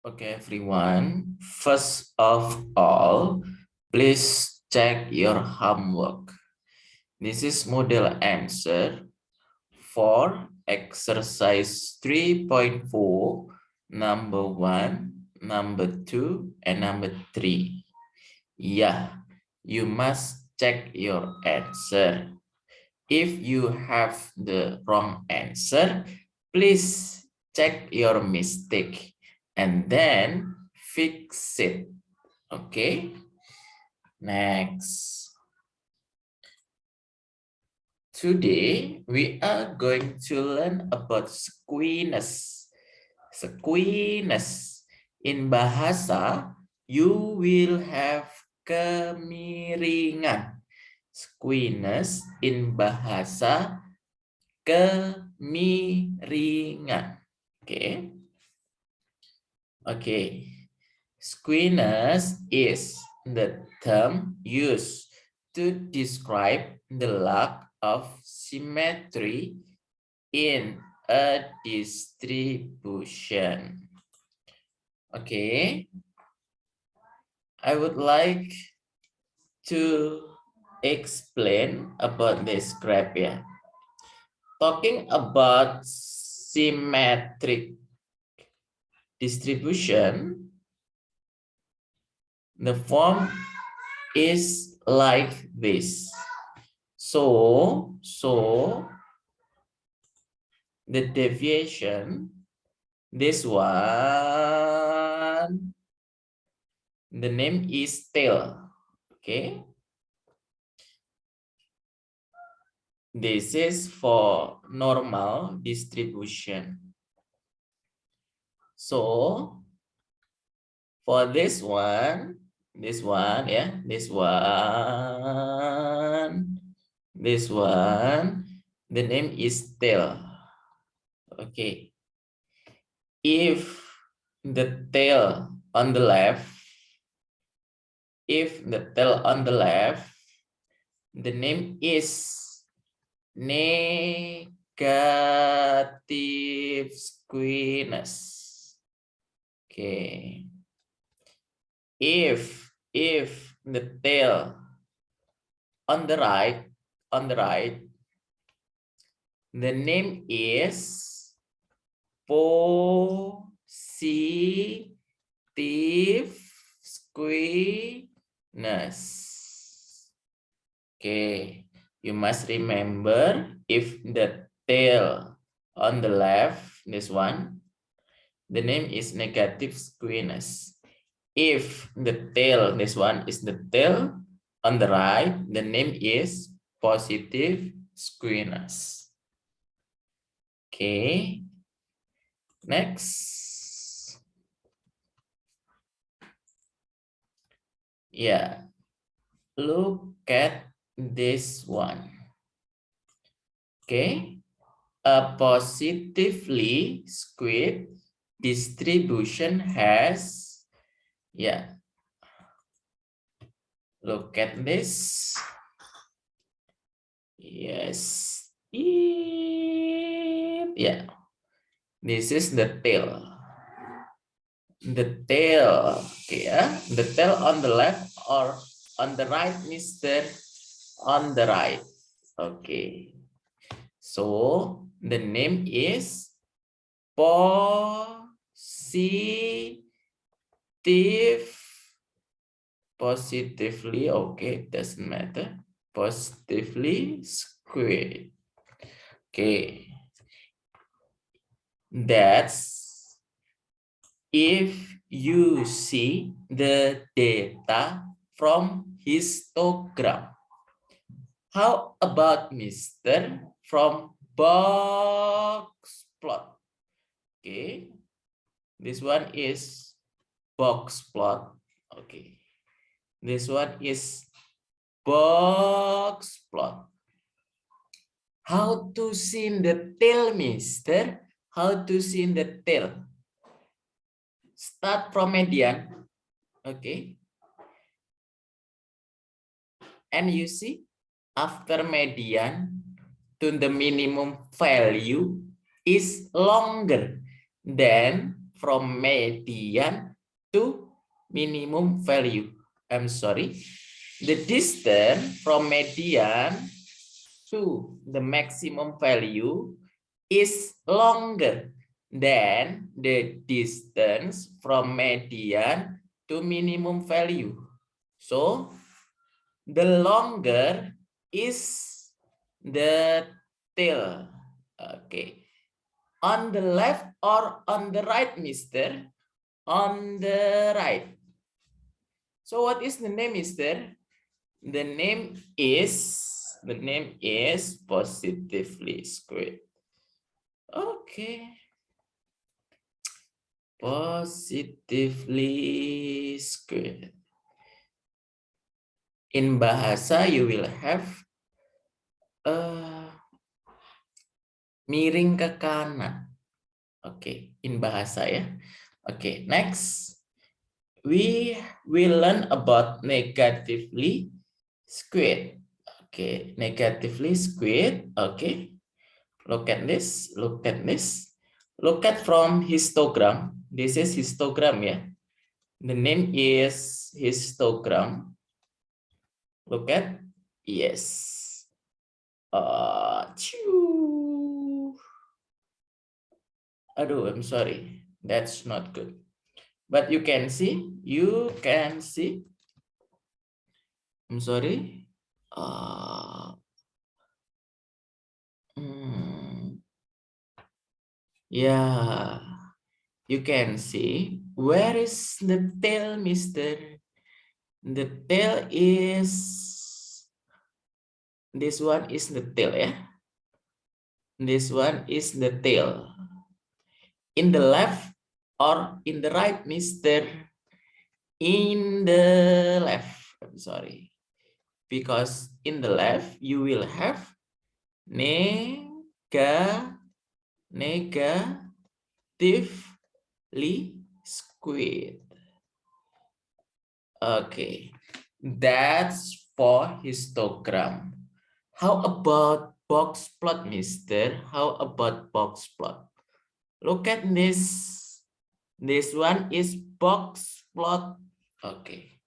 Okay, everyone. First of all, please check your homework. This is model answer for exercise 3.4, number 1, number 2, and number 3. Yeah, you must check your answer. If you have the wrong answer, please check your mistake and then fix it. Okay, next. Today, we are going to learn about skewness. Skewness. In bahasa, you will have kemiringan. Skewness in bahasa kemiringan. Okay. Okay. Skewness is the term used to describe the lack of symmetry in a distribution. Okay. I would like to explain about this graph here. Talking about symmetric distribution, the form is like this. So the deviation, this one, the name is tail. Okay. This is for normal distribution. So for this one, yeah, this one, the name is tail. Okay. If the tail on the left, the name is negative skewness. Okay. If the tail on the right, the name is positive skewness. Okay, you must remember if the tail on the left, this one, the name is negative skewness. If the tail, this one is the tail on the right, the name is positive skewness. Okay, next. Yeah, look at this one. Okay, a positively skewed distribution has, yeah, look at this. Yes, yeah, this is the tail. The tail, okay, the tail on the left or on the right, Mr. On the right. Okay, so the name is positively, okay, doesn't matter, positively squared. Okay, that's if you see the data from histogram. How about Mr. from box plot? Okay, this one is box plot. Okay, this one is box plot. How to see the tail, Mister? How to see the tail? Start from median. Okay, and you see after median to the minimum value is longer than from median to minimum value. I'm sorry. The distance from median to the maximum value is longer than the distance from median to minimum value. So the longer is the tail. Okay. On the left or on the right, mister? On the right. So what is the name, mister? The name is positively squared. Okay. Positively squared. In bahasa you will have miring ke kanan. Okay, in bahasa ya. Okay, next we will learn about negatively squared. Okay, negatively squared. Okay, look at this. Look at this. Look at from histogram. This is histogram ya. The name is histogram. Look at, yes. Aduh, I'm sorry. That's not good. But you can see. I'm sorry. Yeah, you can see. Where is the tail, mister? The tail is, this one is the tail, yeah? This one is the tail. In the left or in the right, mister? In the left. I'm sorry. Because in the left, you will have negatively squared. Okay, that's for histogram. How about box plot, mister? How about box plot? Look at this. This one is box plot. Okay,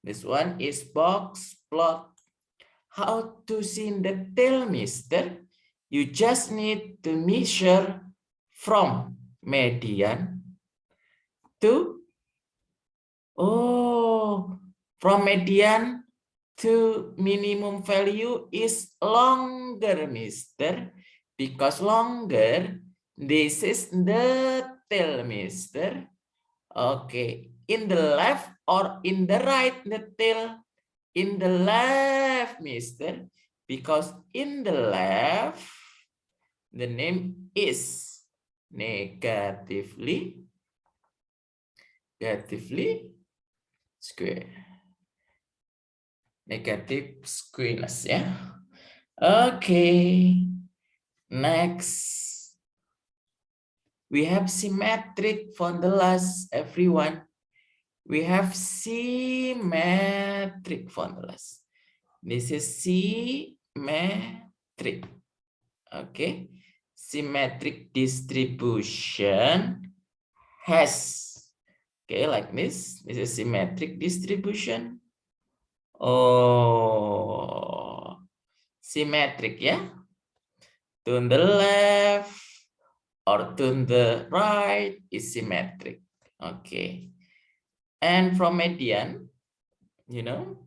this one is box plot. How to see the tail, mister? You just need to measure from median to, from median to minimum value is longer, mister. Because longer, this is the tail, mister. Okay, in the left or in the right, the tail? In the left, mister. Because in the left, the name is negatively square. Negative skewness, yeah. Okay. Next, we have symmetric for the last, everyone. We have symmetric formulas. This is symmetric. Okay. Symmetric distribution has, okay, like this. This is symmetric distribution. Oh, symmetric, yeah. To the left or to the right is symmetric. Okay. And from median, you know,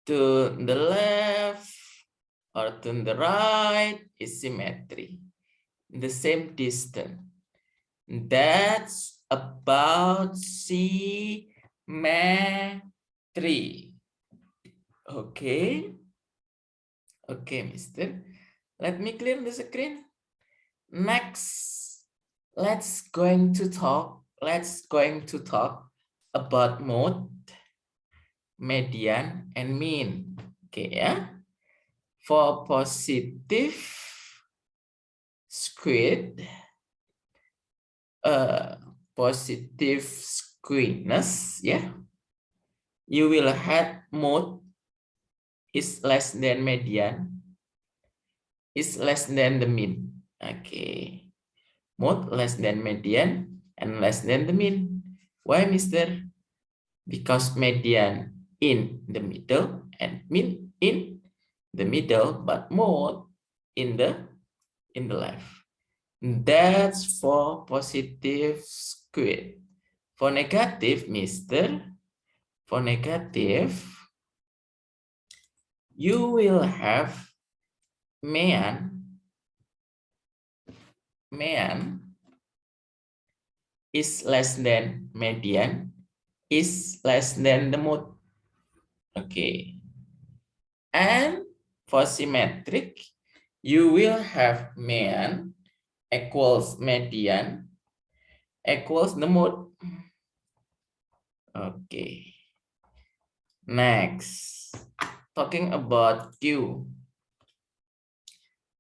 to the left or to the right is symmetry. The same distance. That's about symmetry. Okay. Okay, mister. Let me clear the screen. Next, let's going to talk about mode, median, and mean. Okay, yeah. For positive squared, positive skewness, yeah, you will have mode is less than median, is less than the mean. Okay, mode less than median, and less than the mean. Why, mister? Because median in the middle and mean in the middle, but mode in the left. That's for positive squid. For negative, mister, for negative, you will have mean is less than median is less than the mode. Okay. And for symmetric, you will have mean equals median equals the mode. Okay. Next, talking about Q.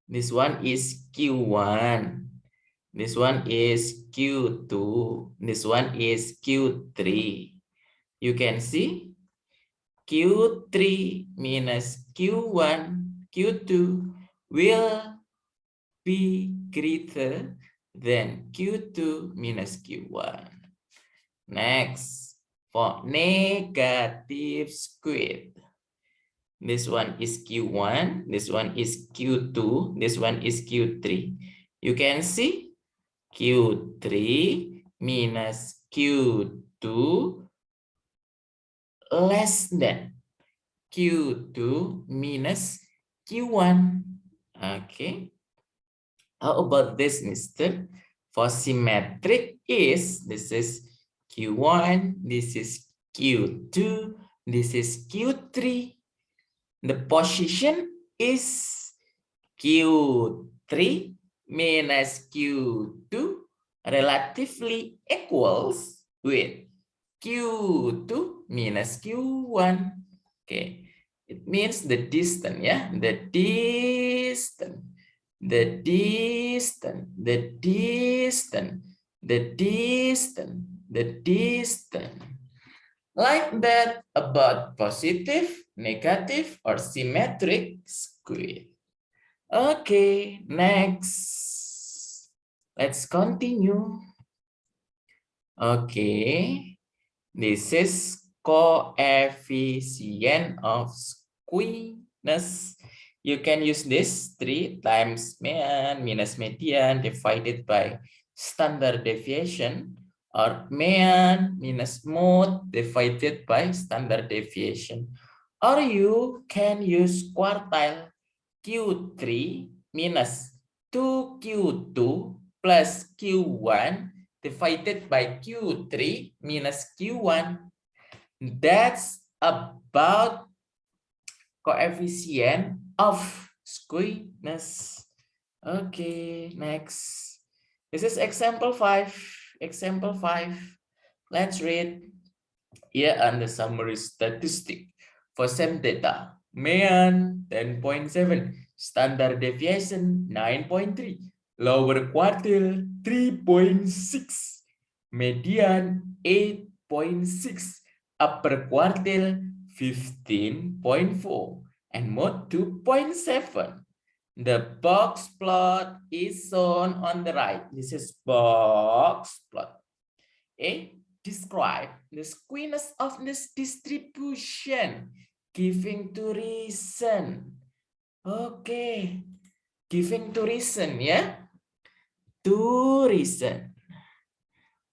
This one is Q1. This one is Q2. This one is Q3. You can see Q3 minus Q1, Q2 will be greater than Q2 minus Q1. Next, for negative squid. This one is Q1, this one is Q2, this one is Q3. You can see Q3 minus Q2 less than Q2 minus Q1. Okay. How about this, mister? For symmetric is, this is Q1, this is Q2, this is Q3. The position is Q3 minus Q2 relatively equals with Q2 minus Q1. Okay, it means the distance, yeah, the distance, the distance, the distance, the distance, the distance. Like that about positive, negative, or symmetric squid. Okay, next. Let's continue. Okay, this is coefficient of skewness. You can use this 3 times mean minus median divided by standard deviation, or mean minus mode divided by standard deviation. Or you can use quartile Q3 minus 2Q2 plus Q1 divided by Q3 minus Q1. That's about coefficient of skewness. Okay, next. This is example 5. Example 5. Let's read. Here are the summary statistic. For same data, mean 10.7, standard deviation 9.3, lower quartile 3.6, median 8.6, upper quartile 15.4, and mode 2.7. The box plot is shown on the right. This is box plot. A. Describe the skewness of this distribution, giving to reason. Okay, giving to reason, yeah? To reason.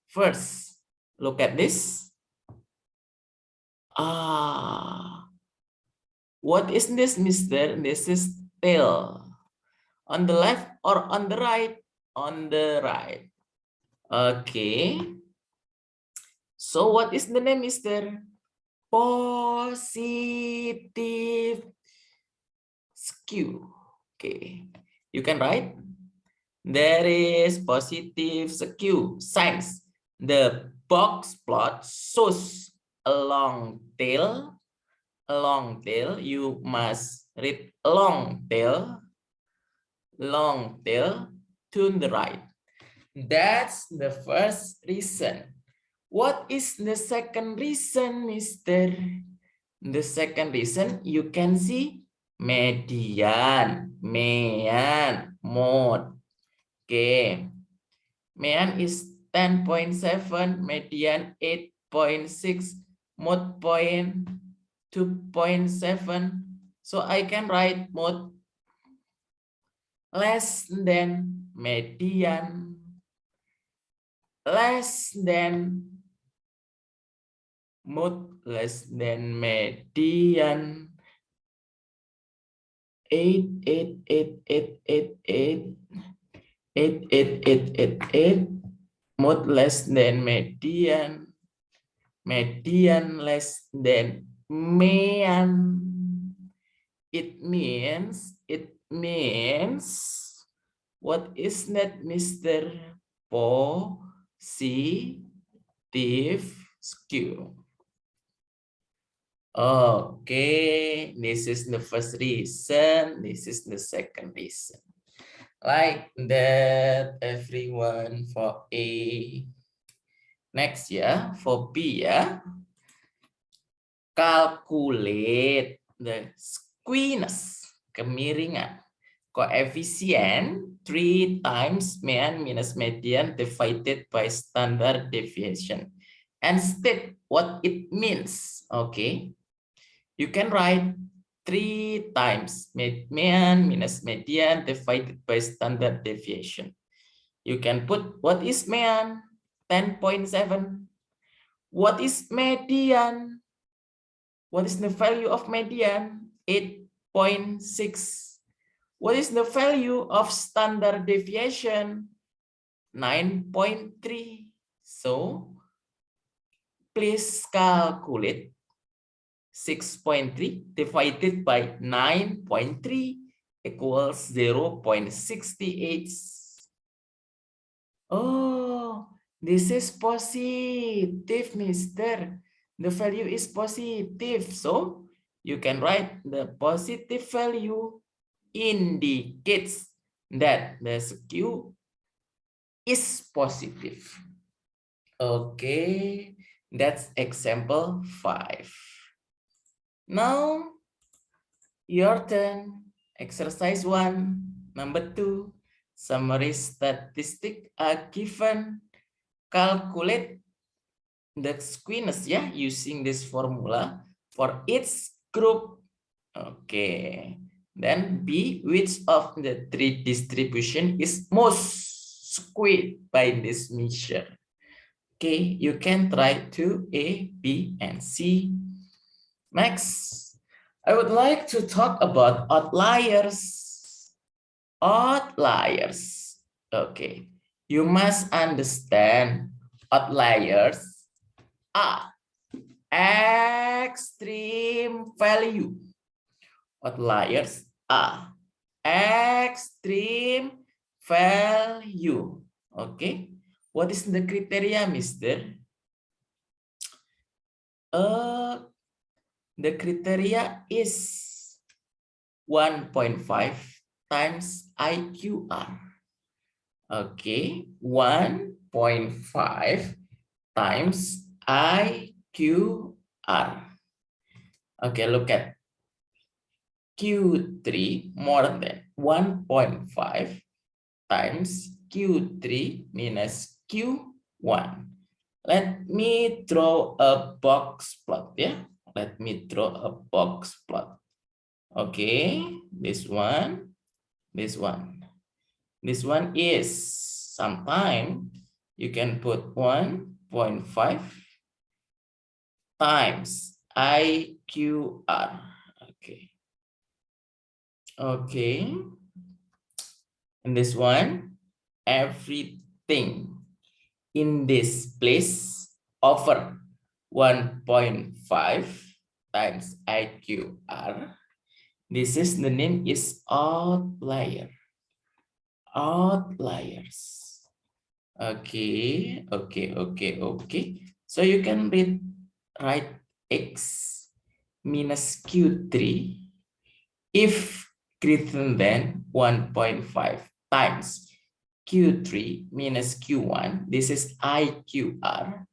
First, look at this. What is this, mister? This is tail. On the left or on the right? On the right. Okay. So what is the name, mister? Positive skew. Okay. You can write. There is positive skew. Signs. The box plot shows a long tail. A long tail. You must read long tail. Long tail to the right. That's the first reason. What is the second reason, mister? The second reason, you can see median, mode. Okay. Median is 10.7, median 8.6, mode point 2.7. So I can write mode less than median, less than mode less than median. 8 mode less than median, median less than mean. It means what is that, Mr. Positive skew. Okay, this is the first reason. This is the second reason. Like that, everyone, for A. Next ya, for B ya. Calculate the skewness, kemiringan. Coefficient 3 times mean minus median divided by standard deviation. And state what it means. Okay. You can write 3 times mean minus median divided by standard deviation. You can put what is mean? 10.7. What is median? What is the value of median? 8.6. What is the value of standard deviation? 9.3. So please calculate 6.3 divided by 9.3 equals 0.68. Oh, this is positive, Mister. The value is positive. So you can write the positive value indicates that the skew is positive. Okay, that's example 5. Now, your turn. Exercise 1. Number 2. Summary statistic are given. Calculate the skewness ya using this formula for each group. Okay. Then B, which of the 3 distribution is most skewed by this measure? Okay, you can try to A, B, and C. Next, I would like to talk about outliers. Outliers. Okay, you must understand outliers are extreme value. Outliers are extreme value. Okay, what is the criteria, Mister? The criteria is 1.5 times IQR. Okay, 1.5 times IQR. Okay, look at Q3 more than 1.5 times Q3 minus Q1. Let me draw a box plot, yeah. Let me draw a box plot. Okay, this one, this one. This one is sometime you can put 1.5 times IQR. Okay. Okay. And this one, everything in this place over 1.5 times IQR. This is the name is outlier. Outliers. Okay, okay, okay, okay. So you can write X minus Q3 if greater than 1.5 times Q3 minus Q1. This is IQR.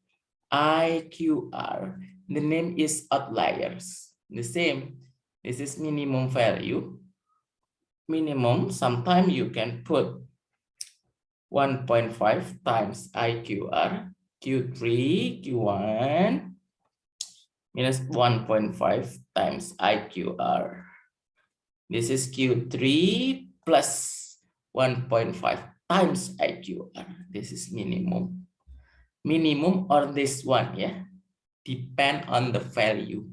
IQR. The name is outliers. The same. This is minimum value. Minimum. Sometimes you can put 1.5 times IQR, Q3, Q1 minus 1.5 times IQR. This is Q3 plus 1.5 times IQR. This is minimum. Minimum or this one, yeah, depend on the value,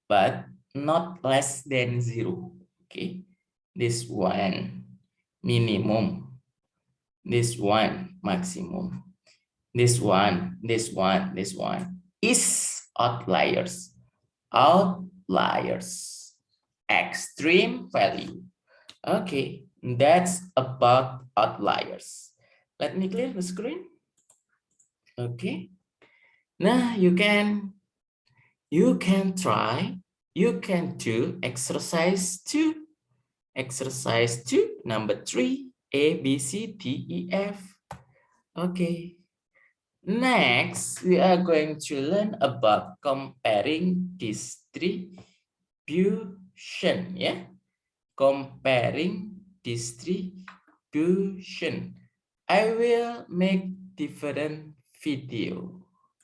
but not less than 0. Okay, this one minimum, this one maximum, this one is outliers. Outliers, extreme value. Okay, that's about outliers. Let me clear the screen. Okay, now you can try, you can do exercise 2. Exercise 2, number 3, A, B, C, D, E, F. Okay. Next, we are going to learn about comparing distribution. Yeah, comparing distribution. I will make different video.